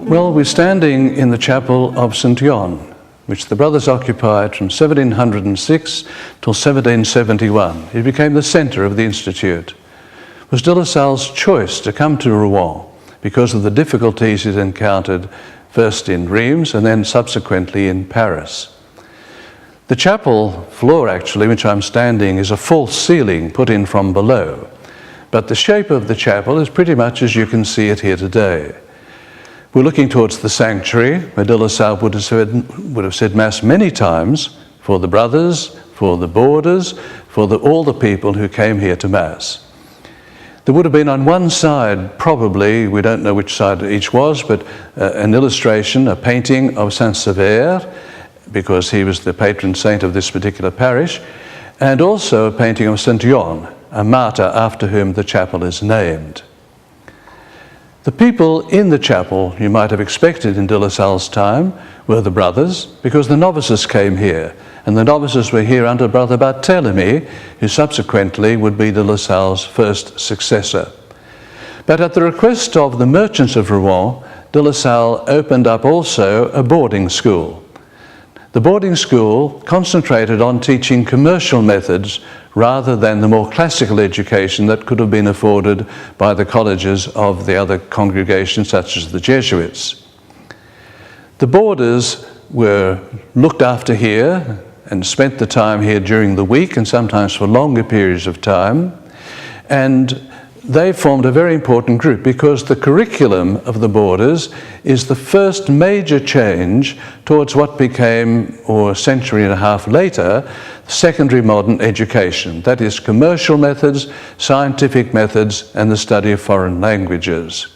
Well, we're standing in the chapel of St. Yon, which the brothers occupied from 1706 till 1771. It became the centre of the Institute. It was de La Salle's choice to come to Rouen because of the difficulties he'd encountered first in Reims and then subsequently in Paris. The chapel floor, actually, which I'm standing, is a false ceiling put in from below, but the shape of the chapel is pretty much as you can see it here today. We're looking towards the sanctuary, where de La Salle would have said Mass many times for the brothers, for the boarders, for all the people who came here to Mass. There would have been on one side, probably, we don't know which side each was, but an illustration, a painting of Saint Sever, because he was the patron saint of this particular parish, and also a painting of St. Yon, a martyr after whom the chapel is named. The people in the chapel, you might have expected in de La Salle's time, were the brothers, because the novices came here, and the novices were here under Brother Barthélemy, who subsequently would be de La Salle's first successor. But at the request of the merchants of Rouen, de La Salle opened up also a boarding school. The boarding school concentrated on teaching commercial methods rather than the more classical education that could have been afforded by the colleges of the other congregations, such as the Jesuits. The boarders were looked after here and spent the time here during the week and sometimes for longer periods of time, and they formed a very important group because the curriculum of the boarders is the first major change towards what became, or a century and a half later, secondary modern education. That is commercial methods, scientific methods, and the study of foreign languages.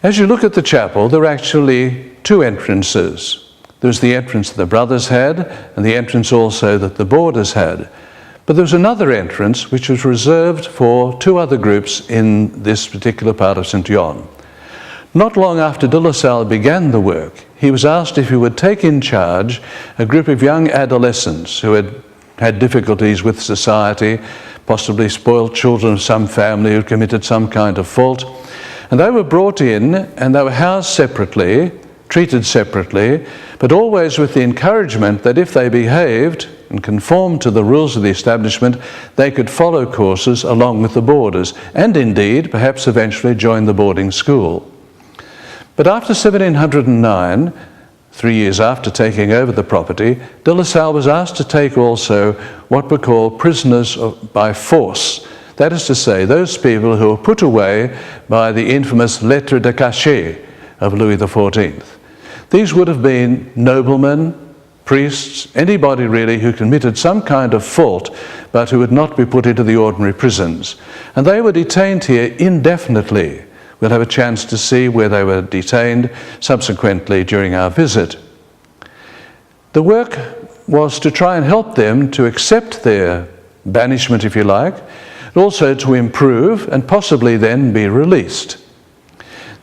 As you look at the chapel, there are actually two entrances. There's the entrance that the brothers had, and the entrance also that the boarders had. But there was another entrance which was reserved for two other groups in this particular part of St. Yon. Not long after de La Salle began the work, he was asked if he would take in charge a group of young adolescents who had had difficulties with society, possibly spoiled children of some family who committed some kind of fault. And they were brought in and they were housed separately, treated separately, but always with the encouragement that if they behaved and conformed to the rules of the establishment, they could follow courses along with the boarders, and indeed, perhaps eventually join the boarding school. But after 1709, 3 years after taking over the property, de La Salle was asked to take also what were called prisoners by force. That is to say, those people who were put away by the infamous lettre de cachet of Louis XIV. These would have been noblemen, priests, anybody really who committed some kind of fault but who would not be put into the ordinary prisons. And they were detained here indefinitely. We'll have a chance to see where they were detained subsequently during our visit. The work was to try and help them to accept their banishment, if you like, and also to improve and possibly then be released.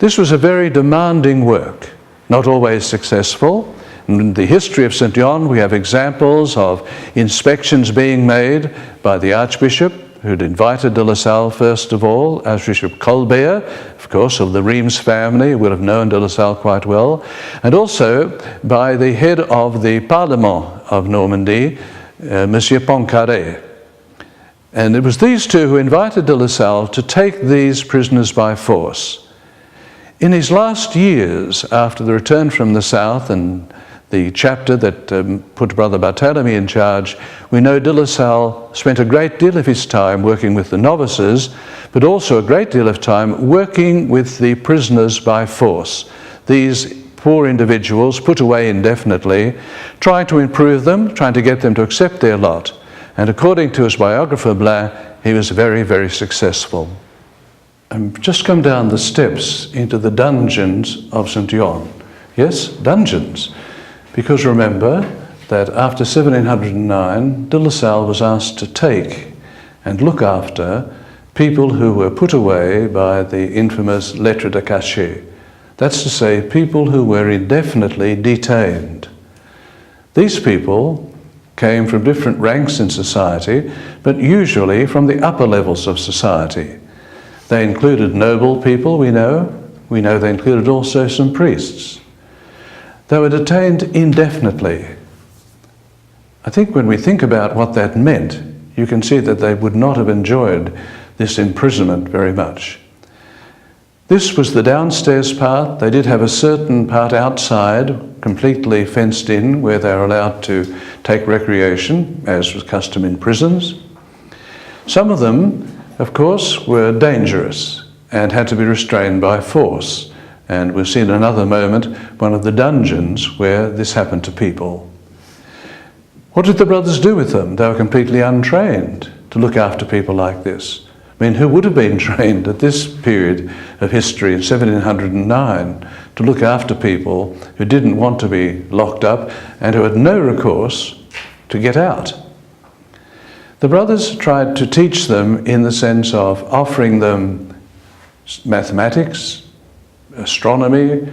This was a very demanding work, not always successful. In the history of St. Yon, we have examples of inspections being made by the Archbishop, who'd invited de La Salle first of all, Archbishop Colbert, of course, of the Reims family, would have known de La Salle quite well, and also by the head of the Parlement of Normandy, Monsieur Poincaré. And it was these two who invited de La Salle to take these prisoners by force. In his last years, after the return from the south and the chapter that put Brother Barthélemy in charge, we know de La Salle spent a great deal of his time working with the novices, but also a great deal of time working with the prisoners by force. These poor individuals put away indefinitely, trying to improve them, trying to get them to accept their lot. And according to his biographer Blain, he was very, very successful. I've just come down the steps into the dungeons of St. Yon. Yes, dungeons. Because remember that after 1709, de La Salle was asked to take and look after people who were put away by the infamous lettre de cachet. That's to say, people who were indefinitely detained. These people came from different ranks in society, but usually from the upper levels of society. They included noble people, we know, we know they included also some priests. They were detained indefinitely. I think when we think about what that meant, you can see that they would not have enjoyed this imprisonment very much. This was the downstairs part. They did have a certain part outside, completely fenced in, where they were allowed to take recreation, as was custom in prisons. Some of them, of course, were dangerous and had to be restrained by force. And we'll see in another moment one of the dungeons where this happened to people. What did the brothers do with them? They were completely untrained to look after people like this. I mean, who would have been trained at this period of history in 1709 to look after people who didn't want to be locked up and who had no recourse to get out? The brothers tried to teach them in the sense of offering them mathematics, astronomy,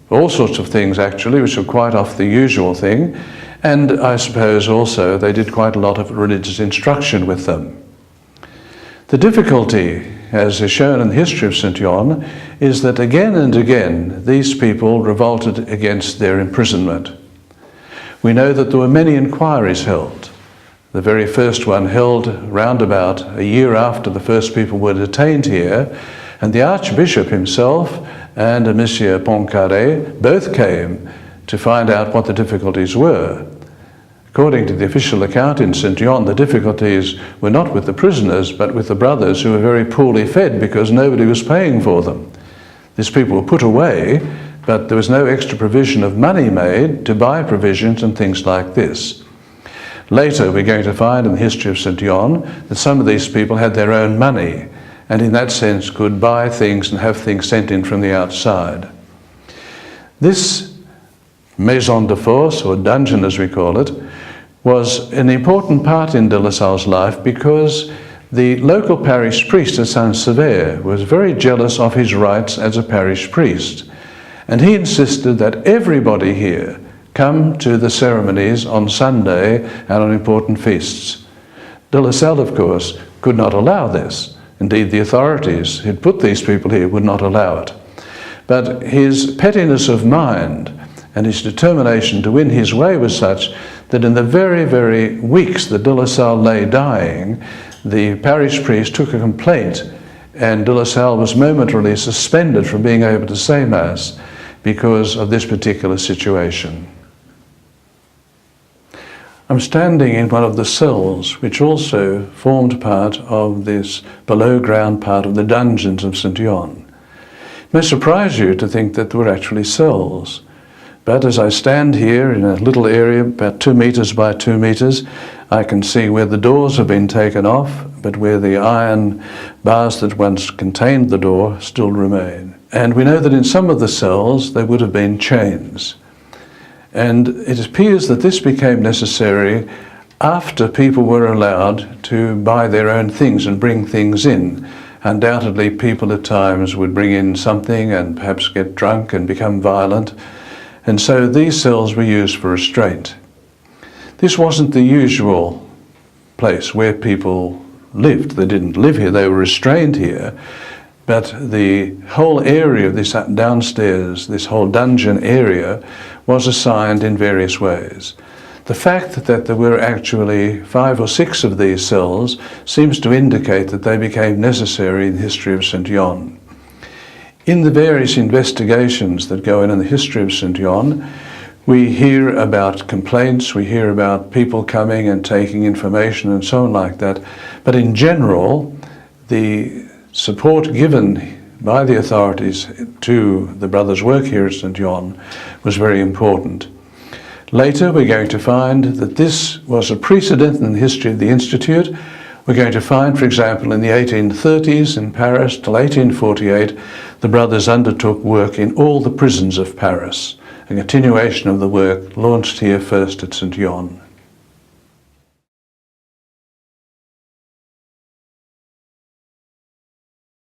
all sorts of things actually, which are quite off the usual thing. And I suppose also they did quite a lot of religious instruction with them. The difficulty, as is shown in the history of St. Yon, is that again and again these people revolted against their imprisonment. We know that there were many inquiries held. The very first one held round about a year after the first people were detained here, and the Archbishop himself and Monsieur Poincaré both came to find out what the difficulties were. According to the official account in St. Yon, the difficulties were not with the prisoners, but with the brothers, who were very poorly fed because nobody was paying for them. These people were put away, but there was no extra provision of money made to buy provisions and things like this. Later, we're going to find in the history of St. Yon that some of these people had their own money, and in that sense could buy things and have things sent in from the outside. This maison de force, or dungeon as we call it, was an important part in de La Salle's life because the local parish priest at Saint-Sever was very jealous of his rights as a parish priest, and he insisted that everybody here come to the ceremonies on Sunday and on important feasts. De La Salle, of course, could not allow this. Indeed, the authorities who'd put these people here would not allow it. But his pettiness of mind and his determination to win his way was such that in the very, very weeks that de La Salle lay dying, the parish priest took a complaint, and de La Salle was momentarily suspended from being able to say Mass because of this particular situation. I'm standing in one of the cells which also formed part of this below ground part of the dungeons of St. Yon. It may surprise you to think that there were actually cells. But as I stand here in a little area about 2 meters by 2 meters, I can see where the doors have been taken off, but where the iron bars that once contained the door still remain. And we know that in some of the cells there would have been chains. And it appears that this became necessary after people were allowed to buy their own things and bring things in. Undoubtedly, people at times would bring in something and perhaps get drunk and become violent. And so these cells were used for restraint. This wasn't the usual place where people lived. They didn't live here, they were restrained here. But the whole area of this downstairs, this whole dungeon area, was assigned in various ways. The fact that there were actually 5 or 6 of these cells seems to indicate that they became necessary in the history of St. Yon. In the various investigations that go in the history of St. Yon, we hear about complaints, we hear about people coming and taking information and so on like that. But in general, the support given by the authorities to the brothers' work here at St. Yon was very important. Later, we're going to find that this was a precedent in the history of the Institute. We're going to find, for example, in the 1830s in Paris till 1848, the brothers undertook work in all the prisons of Paris, a continuation of the work launched here first at St. Yon.